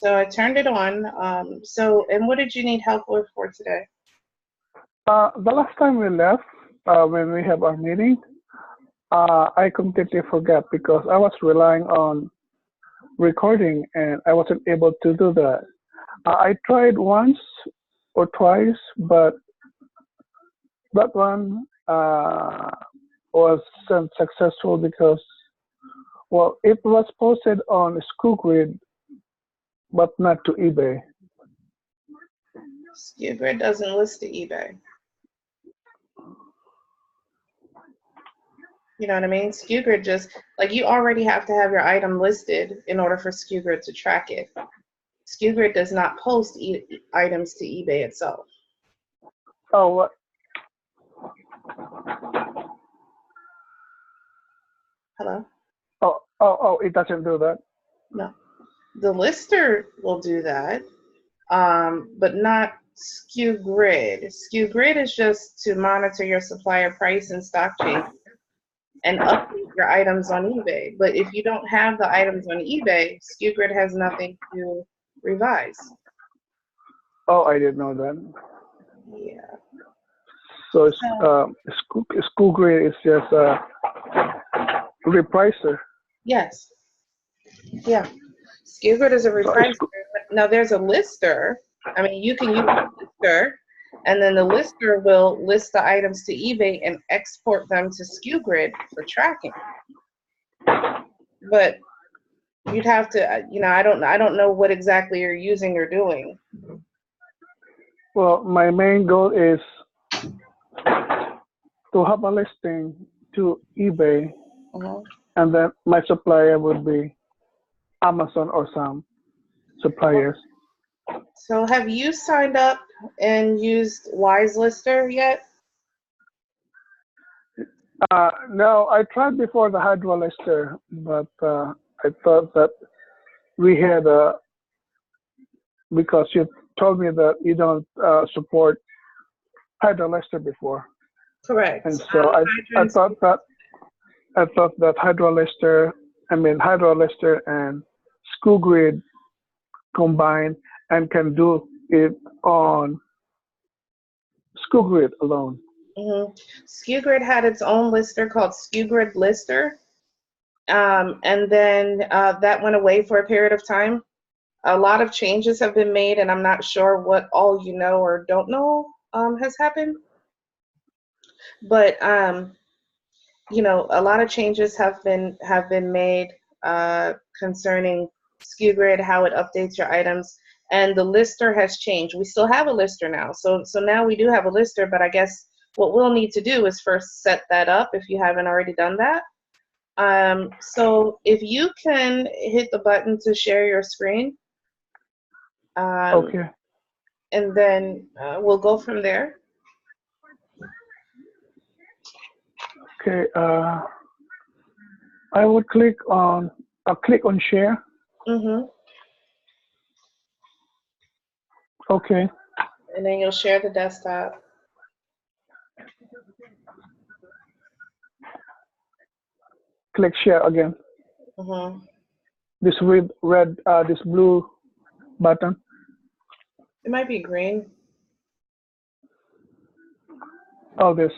So I turned it on. And what did you need help with for today? The last time we left, when we have our meeting, I completely forgot because I was relying on recording and I wasn't able to do that. I tried once or twice, but that one wasn't successful because, well, it was posted on School Grid, but not to eBay. SKUGrid doesn't list the eBay. You know what I mean? SKUGrid just, like, you already have to have your item listed in order for SKUGrid to track it. SKUGrid does not post items to eBay itself. Oh, what? Hello? It doesn't do that. No. The lister will do that, but not SKUGrid. SKUGrid is just to monitor your supplier price and stock change and update your items on eBay. But if you don't have the items on eBay, SKUGrid has nothing to revise. Oh, I didn't know that. Yeah. So school grade is just a repricer. Yes. Yeah. SKUGrid is a So repricer. Now there's a lister. I mean, you can use a lister, and then the lister will list the items to eBay and export them to SKUGrid for tracking. But you'd have to, I don't know what exactly you're using or doing. well, my main goal is to have a listing to eBay, and then my supplier would be Amazon or some suppliers. So have you signed up and used Wise Lister yet? No, I tried before the Hydro Lister, but I thought that we had because you told me that you don't support Hydro Lister before, Correct. and so I thought that Hydro Lister and School Grid combined and can do it on School Grid alone. SKUGrid had its own lister called SKUGrid Lister, and then that went away for a period of time. A lot of changes have been made, and I'm not sure what all you know or don't know has happened. But a lot of changes have been made concerning SKUGrid, how it updates your items, and the lister has changed. We still have a lister now, so now we do have a lister. But I guess what we'll need to do is first set that up if you haven't already done that. So if you can hit the button to share your screen, Okay. and then we'll go from there. Okay. I would click on share. Okay. And then you'll share the desktop. Click share again. This this blue button. It might be green. Oh, this.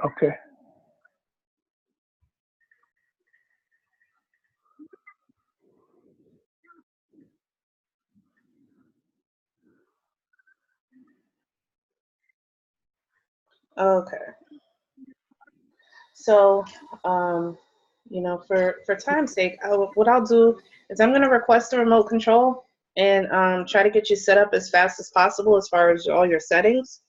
Okay. Okay. So, for time's sake, what I'll do is I'm going to request a remote control and try to get you set up as fast as possible as far as all your settings.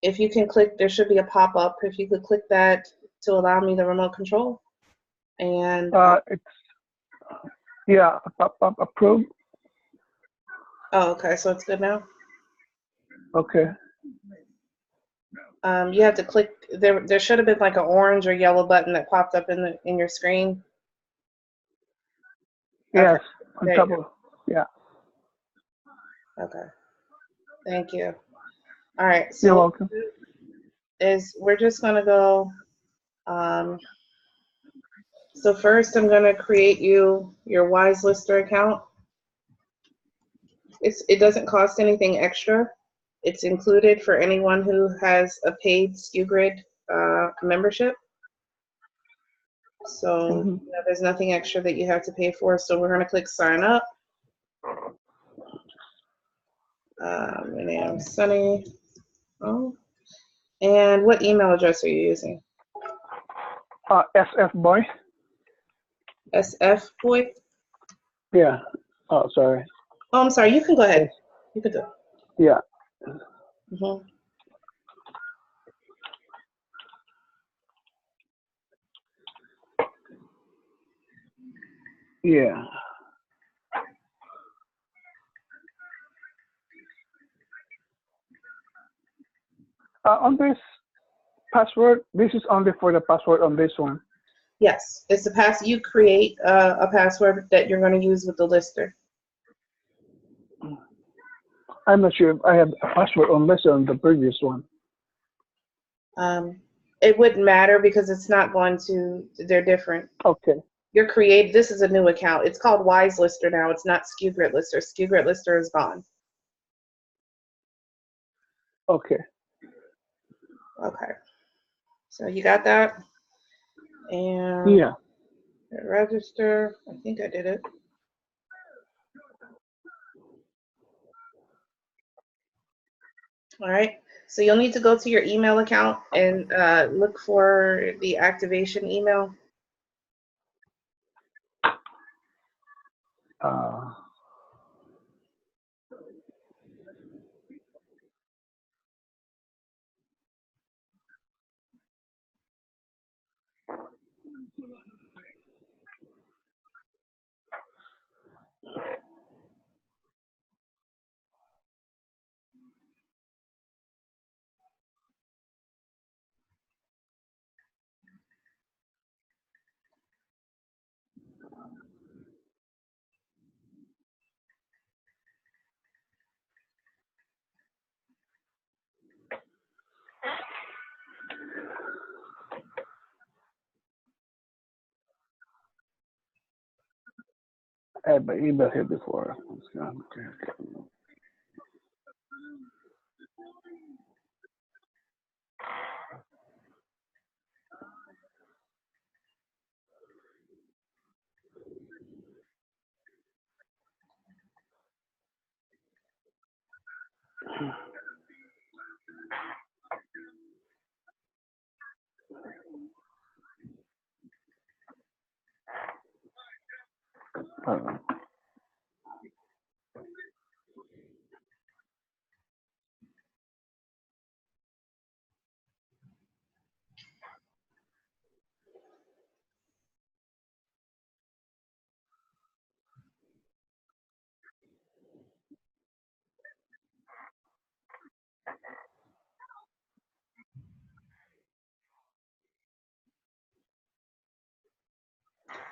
If you can click, there should be a pop-up. If you could click that to allow me the remote control. And Approved. Oh, okay, so it's good now? Okay. You have to click, there should have been like an orange or yellow button that popped up in your screen. Yes, okay. on top of, yeah. Okay, thank you. All right, so you're welcome. We're just gonna go, So first, I'm going to create you your Wise Lister account. It doesn't cost anything extra. It's included for anyone who has a paid SKUGrid membership. So there's nothing extra that you have to pay for. So we're going to click sign up. My name is Sonny. Oh. And what email address are you using? SF boy. SF boy? Yeah. Oh, sorry. Oh, I'm sorry. You can go ahead. You can do it. Yeah. Mm-hmm. Yeah. On this password, this is only for the password on this one. Yes, it's a you create a password that you're going to use with the lister. I'm not sure if I have a password on this on the previous one. It wouldn't matter because it's not going to, they're different. Okay. This is a new account. It's called Wise Lister now. It's not SKUGrid Lister. SKUGrid Lister is gone. Okay. Okay. So you got that? And yeah. Register. I think I did it. All right. So you'll need to go to your email account and look for the activation email. I had my email here before.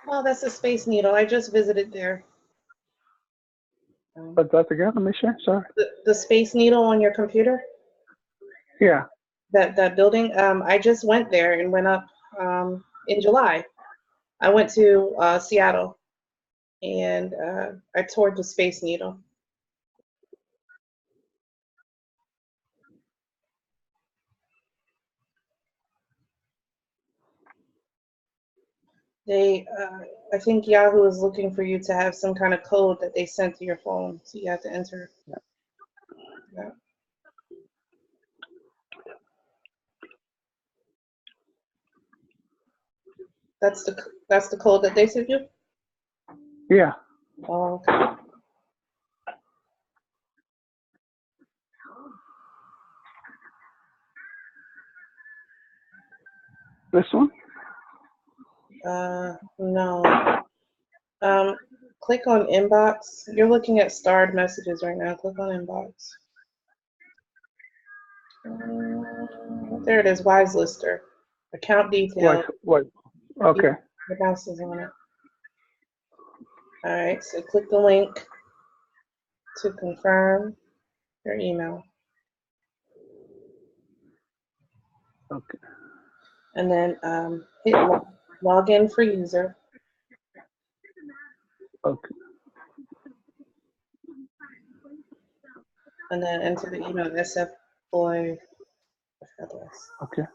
Oh, that's the Space Needle. I just visited there. But that again, Amisha, sorry. The Space Needle on your computer? Yeah. That building? I just went there and went up in July. I went to Seattle and I toured the Space Needle. I think Yahoo is looking for you to have some kind of code that they sent to your phone, so you have to enter. Yeah. That's the code that they sent you? Yeah. Oh, okay. This one? No. Click on inbox. You're looking at starred messages right now. Click on inbox. There it is, Wise Lister. Account details. What? Okay. The mouse is on it. All right, so click the link to confirm your email. Okay. And then hit log. Log in for user. Okay. And then enter the email sfboy. Okay.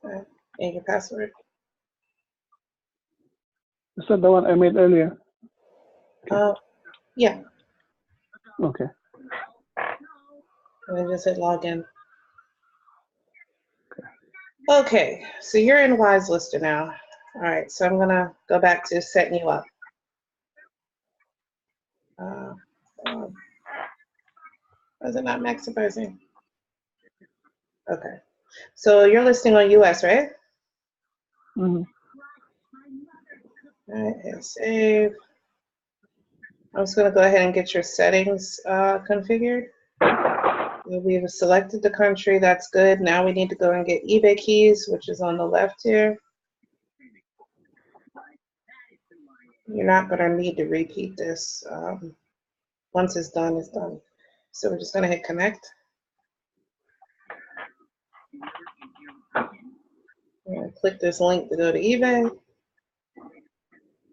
Okay. And your password. Is that the one I made earlier? Yeah. Okay. And then just hit login. Okay, so you're in Wise Lister now. All right, so I'm gonna go back to setting you up. Why is it not maximizing? Okay, so you're listing on US, right? Mm-hmm. All right, hit save. I'm just gonna go ahead and get your settings configured. We've selected the country, that's good. Now we need to go and get eBay keys, which is on the left here. You're not gonna need to repeat this. Once it's done, it's done. So we're just gonna hit connect. You're gonna click this link to go to eBay.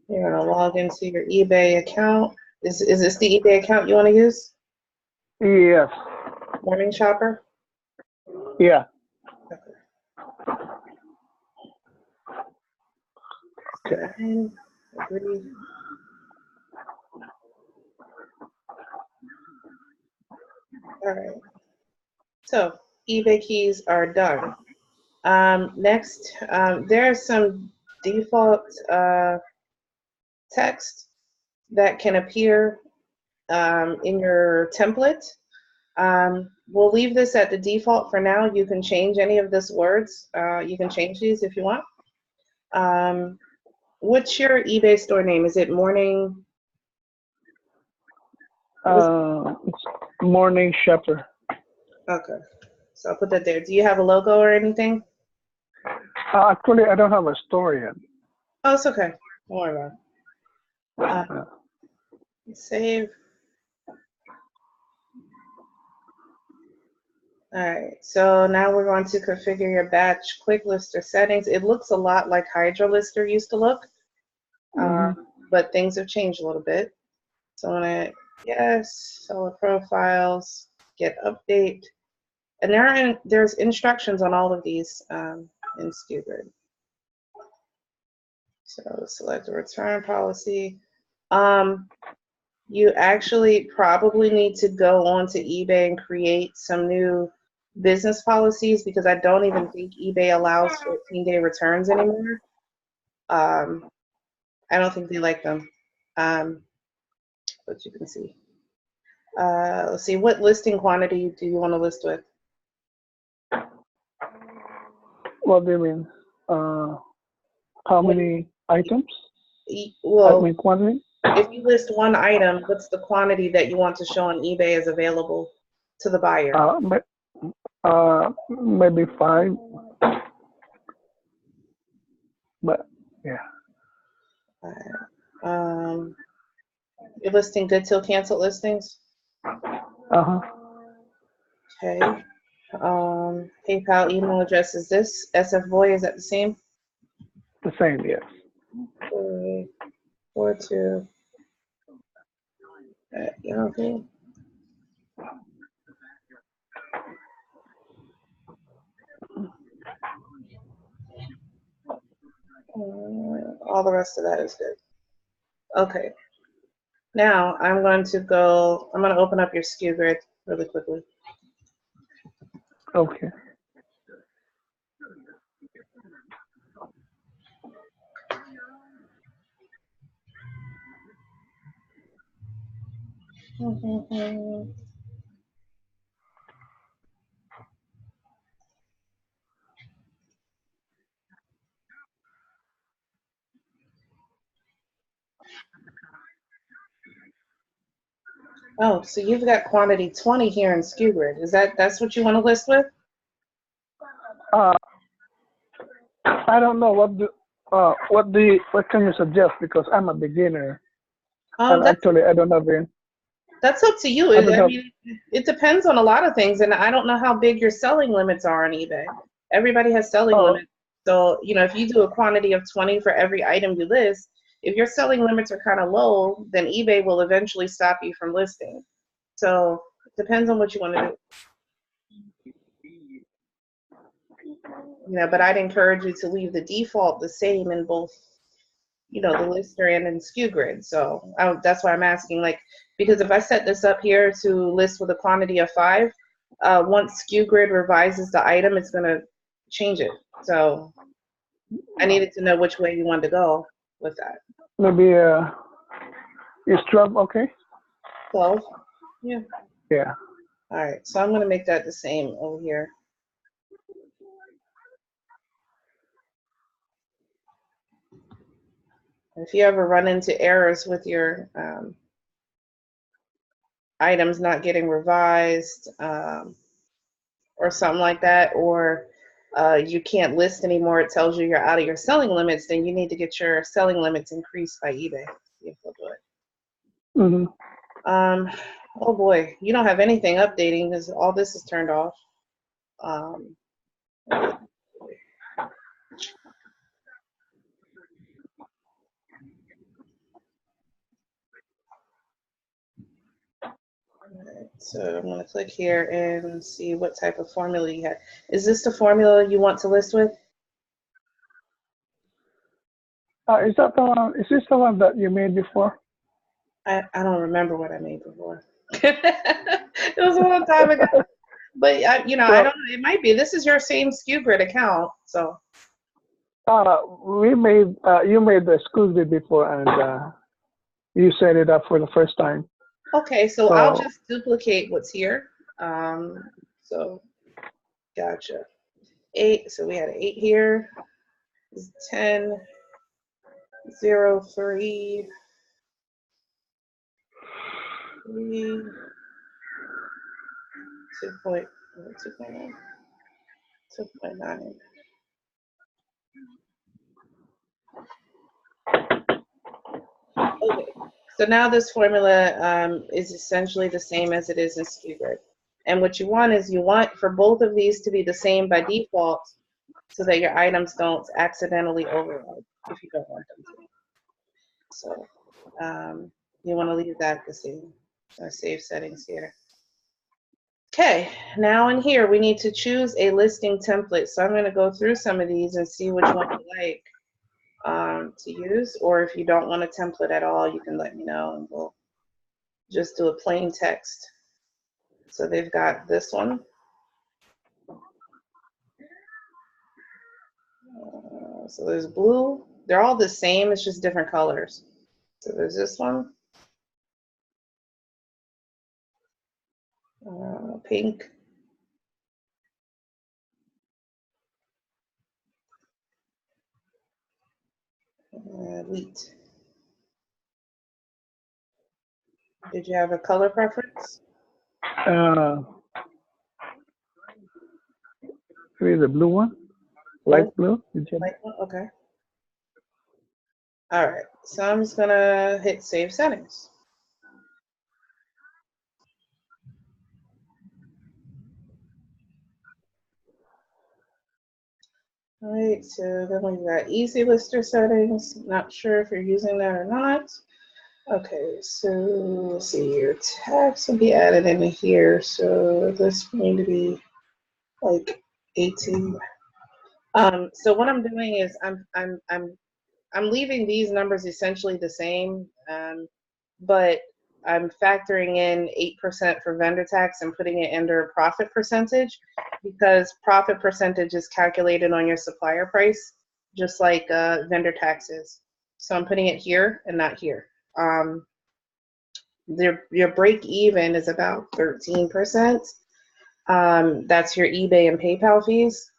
You're gonna log into your eBay account. Is this the eBay account you wanna use? Yes. Morning Shopper? Yeah. Okay. Agree. All right. So eBay keys are done. Next, there are some default text that can appear in your template. We'll leave this at the default for now. You can change any of these words. You can change these if you want. What's your eBay store name? Is it Morning? It's Morning Shopper. Okay, so I'll put that there. Do you have a logo or anything? Actually, I don't have a store yet. Oh, it's okay. Don't worry about it. Save. All right, so now we're going to configure your batch quick lister settings. It looks a lot like Hydra Lister used to look, but things have changed a little bit. So I'm gonna, yes, solid profiles, get update. And there's instructions on all of these in SKUGrid. So select the return policy. You actually probably need to go onto eBay and create some new business policies because I don't even think eBay allows 14-day returns anymore. I don't think they like them, but you can see. Let's see, what listing quantity do you want to list with? What do you mean? How many items? Well, I mean quantity? if you list one item, what's the quantity that you want to show on eBay as available to the buyer? Maybe 5. But yeah. You're listing good till canceled listings? Okay. PayPal email address is this. sfboy, is that the same? The same, yes. 42 at Yahoo. All the rest of that is good. Okay. Now I'm going to open up your SKUGrid really quickly. Okay. Oh, so you've got quantity 20 here in SKUGrid. That's what you want to list with? I don't know what can you suggest because I'm a beginner. And actually I don't have any. That's up to you. I don't I have. mean, it depends on a lot of things, and I don't know how big your selling limits are on eBay. Everybody has selling Oh, limits. So, if you do a quantity of 20 for every item you list, if your selling limits are kind of low, then eBay will eventually stop you from listing. So, it depends on what you want to do. But I'd encourage you to leave the default the same in both, the lister and in SKU grid. So that's why I'm asking, like, because if I set this up here to list with a quantity of 5, once SKU grid revises the item, it's going to change it. So I needed to know which way you wanted to go with that. maybe is 12 okay? 12? Yeah. Yeah. All right. So I'm going to make that the same over here. If you ever run into errors with your items not getting revised or something like that, or you can't list anymore, it tells you you're out of your selling limits, then you need to get your selling limits increased by eBay. See if they'll do it. Oh boy, you don't have anything updating because all this is turned off. So I'm going to click here and see what type of formula you have. Is this the formula you want to list with? Is that the one? Is this the one that you made before? I don't remember what I made before. It was a long time ago. But I don't know. It might be. This is your same SKU grid account, so. We made you made the school bid before, and you set it up for the first time. Okay, so I'll just duplicate what's here. So gotcha. 8. So we had 8 here. 10, 0, 3, 3, 2.9, 2.9. Okay, so now this formula is essentially the same as it is in SKU grid. And what you want is for both of these to be the same by default so that your items don't accidentally override if you don't want them to. So you want to leave that the same. Save settings here. Okay, now in here we need to choose a listing template. So I'm going to go through some of these and see which one you like to use, or if you don't want a template at all, you can let me know and we'll just do a plain text. So they've got this one. So there's blue. They're all the same, it's just different colors. So there's this one. Pink. Wheat. Did you have a color preference? Maybe the blue one, light blue. Light blue? Okay. All right, so I'm just gonna hit save settings. All right, so then we've got easy lister settings. Not sure if you're using that or not. Okay, so let's see, your tax will be added into here. So this is going to be like 18. So what I'm doing is I'm leaving these numbers essentially the same, but I'm factoring in 8% for vendor tax and putting it under profit percentage because profit percentage is calculated on your supplier price, just like vendor taxes. So I'm putting it here and not here. Your break even is about 13%. That's your eBay and PayPal fees.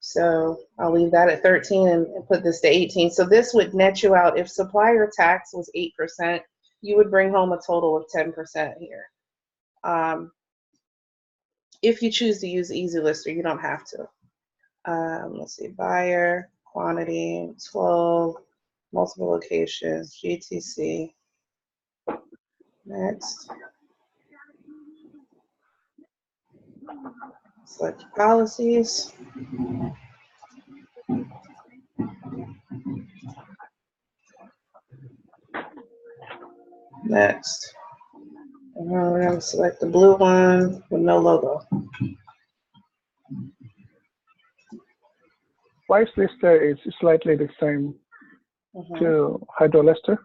So I'll leave that at 13 and put this to 18. So this would net you out. If supplier tax was 8%, you would bring home a total of 10% here. If you choose to use Easy Lister, you don't have to. Let's see, buyer, quantity, 12, multiple locations, GTC. Next. Select policies. Next. And then we're going to select the blue one with no logo. Wise Lister is slightly the same to Hydro Lister.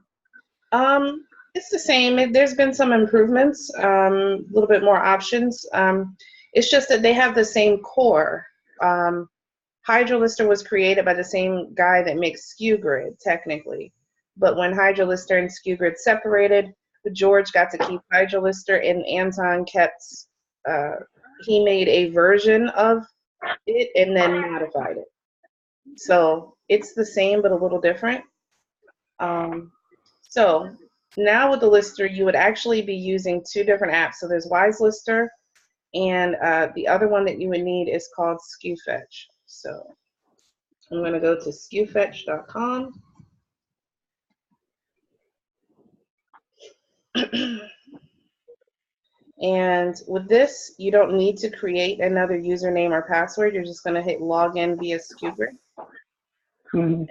It's the same. There's been some improvements, a little bit more options. It's just that they have the same core. HydroLister was created by the same guy that makes SKUGrid, technically. But when HydroLister and SKUGrid separated, George got to keep HydroLister, and Anton kept, he made a version of it and then modified it. So it's the same, but a little different. So now with the lister, you would actually be using two different apps. So there's Wise Lister, and the other one that you would need is called SKUFetch. So I'm going to go to skufetch.com. And with this, you don't need to create another username or password. You're just going to hit login via SKUGrid. And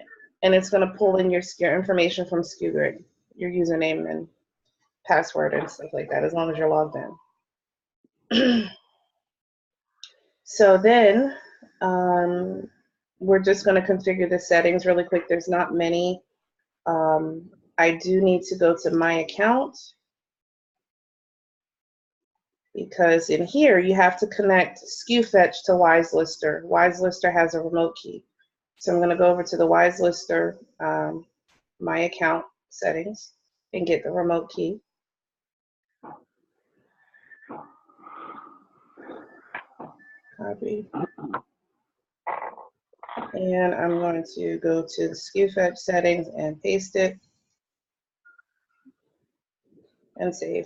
it's going to pull in your information from SKUGrid, your username and password and stuff like that, as long as you're logged in. So then we're just going to configure the settings really quick. There's not many. I do need to go to my account, because in here you have to connect SKUFetch to Wise Lister. Wise Lister has a remote key. So I'm going to go over to the Wise Lister my account settings and get the remote key. Copy. And I'm going to go to the SKUFetch settings and paste it and save.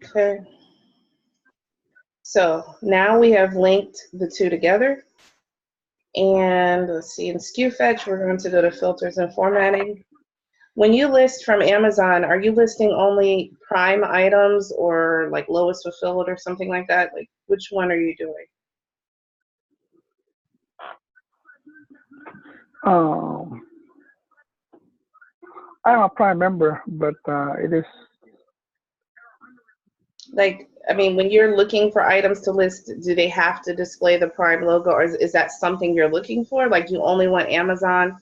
Okay. So now we have linked the two together. And let's see, in SKUFetch, we're going to go to filters and formatting. When you list from Amazon, are you listing only Prime items or like lowest fulfilled or something like that? Like, which one are you doing? I'm a Prime member, but it is. Like, I mean, when you're looking for items to list, do they have to display the Prime logo, or is that something you're looking for? Like, you only want Amazon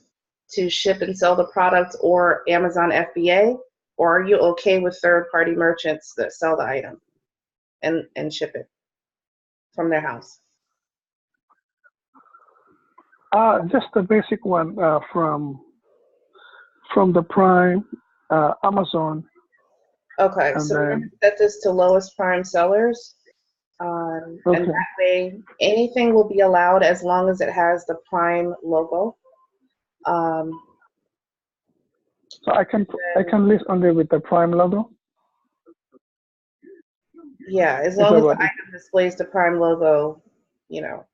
to ship and sell the product, or Amazon FBA, or are you okay with third-party merchants that sell the item and ship it from their house? Just the basic one from the Prime, Amazon. Okay, so we're going to set this to lowest Prime sellers. And that way, anything will be allowed as long as it has the Prime logo. So I can list only with the Prime logo? Yeah, as long as the item displays the Prime logo, you know,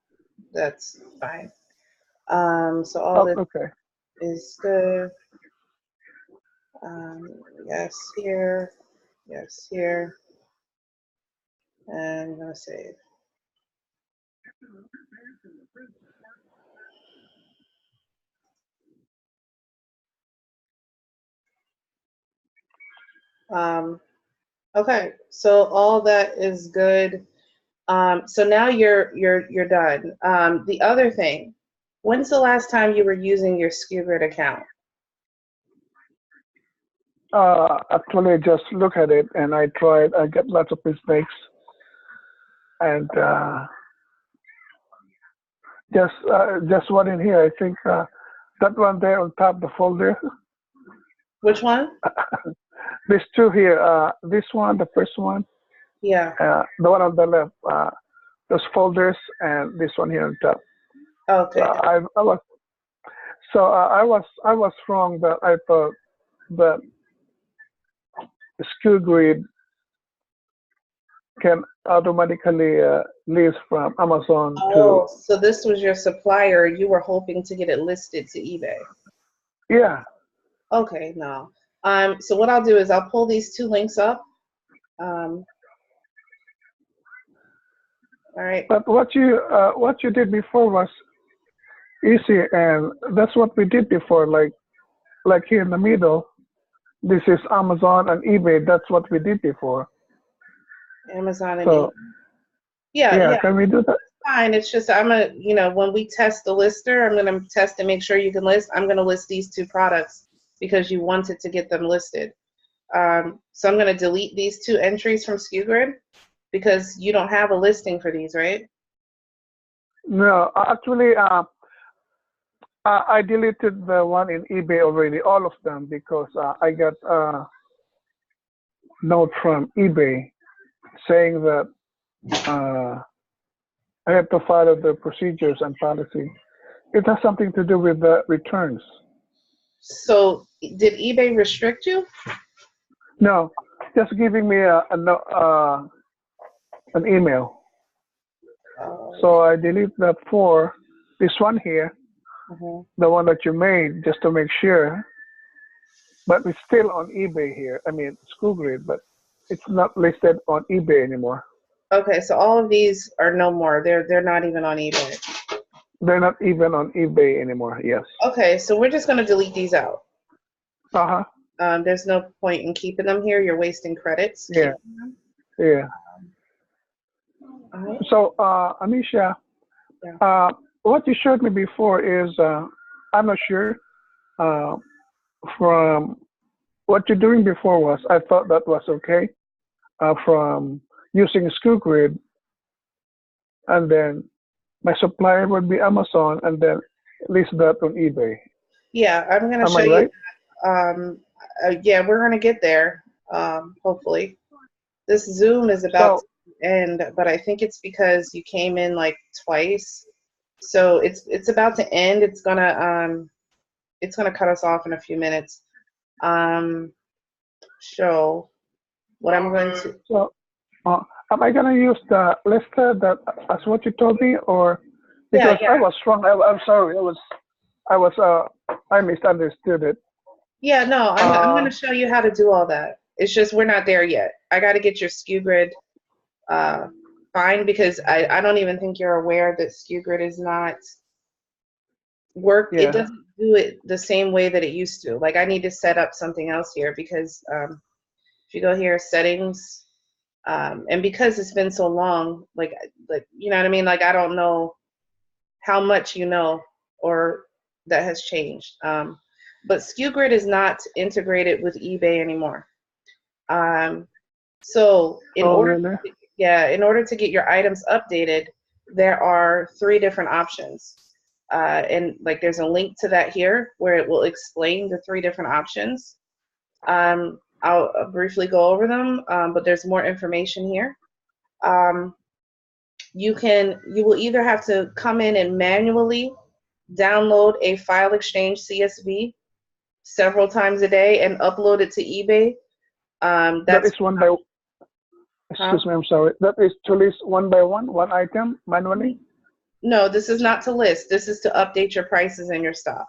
that's fine. So all this is good. Yes, here. Yes, here. And I'm going to save. Okay, so all that is good. So now you're done. The other thing, when's the last time you were using your SKUGrid account? Actually, I just look at it and I tried. I get lots of mistakes, and just one in here. I think that one there on top, the folder. Which one? These two here. This one, the first one. Yeah. The one on the left. Those folders, and this one here on top. Okay. I was wrong that I thought that SKUGrid can automatically list from Amazon to, Oh, so this was your supplier. You were hoping to get it listed to eBay. yeah. Okay, no. So what I'll do is I'll pull these two links up. All right. But what you did before was easy, and that's what we did before. Like here in the middle, this is Amazon and eBay. That's what we did before. Amazon and eBay. So Yeah, yeah, yeah, can we do that? fine. It's just when we test the lister, I'm gonna test to make sure you can list. I'm gonna list these two products because you wanted to get them listed. So I'm gonna delete these two entries from SKUGrid because you don't have a listing for these, right? No, actually, I deleted the one in eBay already, all of them, because I got a note from eBay saying that I have to follow the procedures and policy. It has something to do with the returns. So did eBay restrict you? No, just giving me an email. So I delete that for this one here, the one that you made, just to make sure. But it's still on eBay here. I mean, SchoolGrid, but it's not listed on eBay anymore. Okay, so all of these are no more. They're not even on eBay. They're not even on eBay anymore. Yes. Okay, so we're just gonna delete these out. Uh huh. There's no point in keeping them here. You're wasting credits. Yeah. Yeah. All right. So, Amisha, Yeah. what you showed me before is, I'm not sure, uh, from what you're doing before was, I thought that was okay, from using SchoolGrid, and then my supplier would be Amazon, and then list that on eBay. Yeah, I'm gonna Am show I you. right? Yeah, we're gonna get there. Hopefully, this Zoom is about So, to end, but I think it's because you came in like twice. So it's about to end. It's gonna cut us off in a few minutes. Show what I'm going to. so am I gonna use the lister that as what you told me, or Yeah, because yeah, I was wrong? I'm sorry. I misunderstood it. yeah. No, I'm Uh, gonna show you how to do all that. It's just we're not there yet. I got to get your SKU grid fine because I don't even think you're aware that SKU grid is not work. It yeah. doesn't do it the same way that it used to. Like I need to set up something else here because if you go here settings and because it's been so long, like you know what I mean. Like I don't know how much you know or that has changed. But SKU grid is not integrated with eBay anymore. So Oh, really? in order to get your items updated, there are three different options. And like there's a link to that here where it will explain the three different options. I'll briefly go over them, but there's more information here. Um, you will either have to come in and manually download a file exchange CSV several times a day and upload it to eBay. That That's is one by. huh? Excuse me. I'm sorry. That is to list one by one item manually. No, this is not to list. This is to update your prices in your stock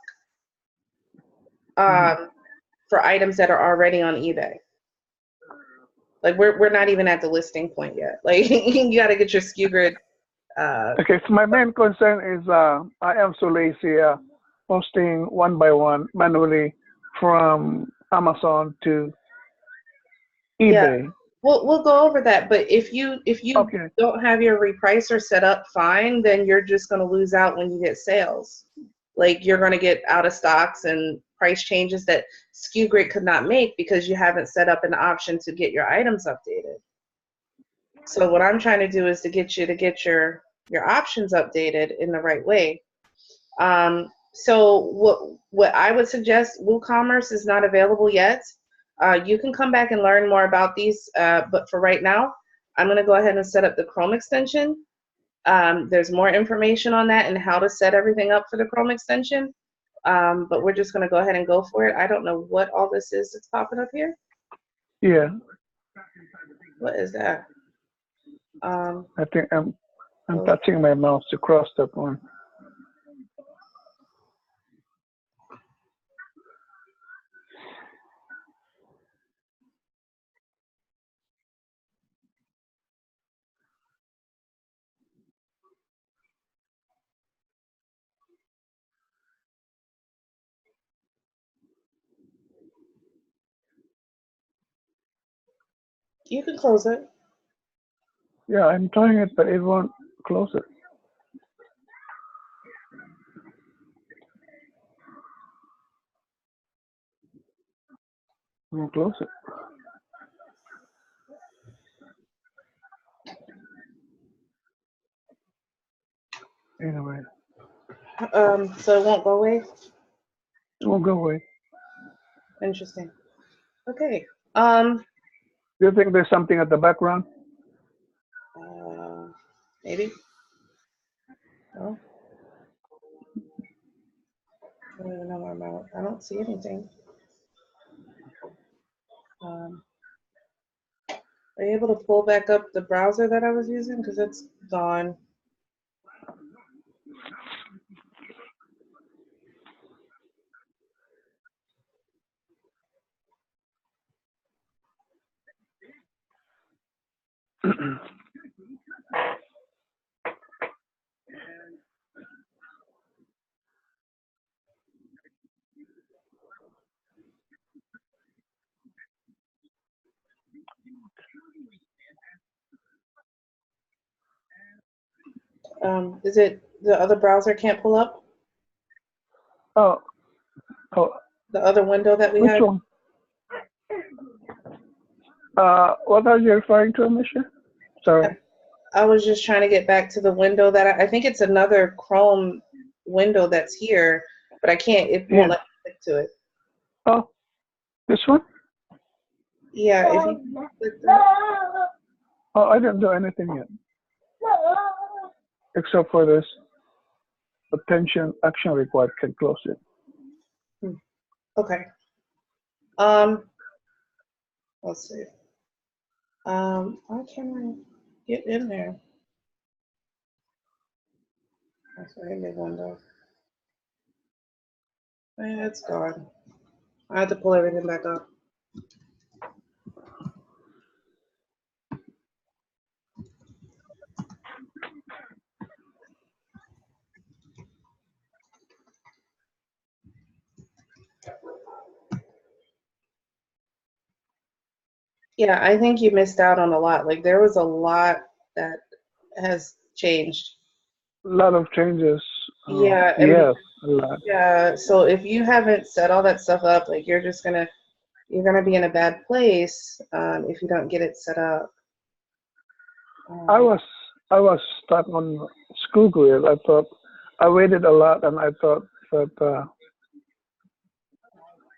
Mhm. for items that are already on eBay. Like we're not even at the listing point yet. Like you got to get your SKU grid. Okay. So my main concern is I am so lazy posting one by one manually from Amazon to Yeah, eBay. we'll go over that. But if you Okay. don't have your repricer set up fine, then you're just going to lose out when you get sales. Like you're going to get out of stocks and price changes that SKU grid could not make because you haven't set up an option to get your items updated. So what I'm trying to do is to get your options updated in the right way. So what I would suggest, WooCommerce is not available yet. You can come back and learn more about these, but for right now, I'm going to go ahead and set up the Chrome extension. There's more information on that and how to set everything up for the Chrome extension. But we're just going to go ahead and go for it. I don't know what all this is that's popping up here. Yeah. What is that? I think I'm touching my mouse to cross that one. You can close it. Yeah, I'm trying it, but it won't close it. It won't close it. Anyway, So it won't go away. it won't go away. Interesting. Okay. Do you think there's something at the background? Maybe. No. I don't even know where I'm at. I don't see anything. Are you able to pull back up the browser that I was using? Because it's gone. Is it the other browser can't pull up? Oh, The other window that we which had? one? What are you referring to, Amisha? Sorry. I was just trying to get back to the window that I think it's another Chrome window that's here, but I can't, it won't let me click to it. Oh, this one? Yeah, if you click that. Oh, I didn't do anything yet. Except for this. Attention, action required, can close it. Okay. Let's see. Why can't I get in there? That's a big window. Yeah, it's gone. I have to pull everything back up. Yeah, I think you missed out on a lot. Like there was a lot that has changed. A lot of changes. Yeah, and Yes, a lot. yeah, so if you haven't set all that stuff up, like you're gonna be in a bad place if you don't get it set up. I was stuck on school grid. I thought I waited a lot, and I thought that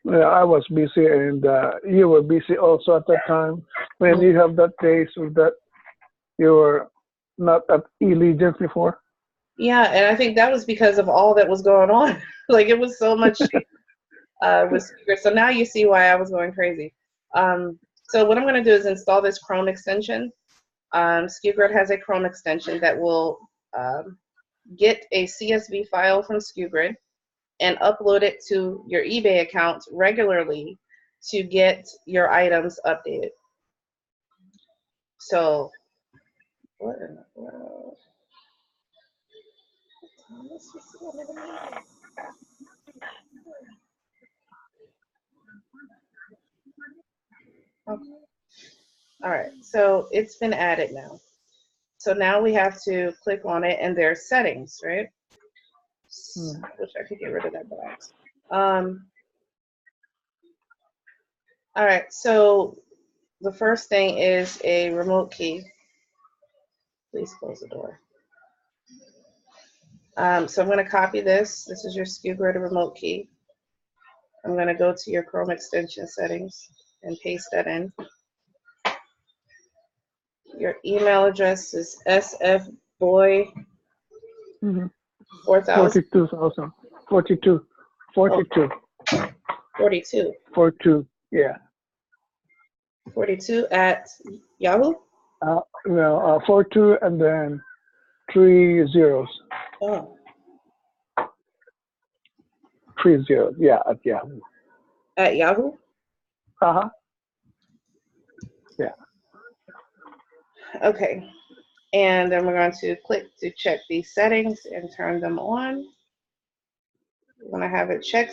yeah, I was busy, and you were busy also at that time. When you have that case with that you were not at e-legions before. Yeah, and I think that was because of all that was going on. Like it was so much with Secret. So now you see why I was going crazy. So what I'm going to do is install this Chrome extension. SKUGrid has a Chrome extension that will get a CSV file from SKUGrid and upload it to your eBay account regularly to get your items updated. So, what in the world? Okay. All right, so it's been added now. So now we have to click on it, and there's settings, right? I wish I could get rid of that box. All right, so the first thing is a remote key. Please close the door. So I'm going to copy this. This is your SKUGrid remote key. I'm going to go to your Chrome extension settings and paste that in. Your email address is sfboy 4000. 42,000. 42. 42. 42. 42. Yeah. 42 at Yahoo? 42 and then 3 zeros. Oh, 3 zeros. Yeah, at Yahoo. at Yahoo? Uh-huh. Yeah. Okay. And then we're going to click to check these settings and turn them on. We're going to have it check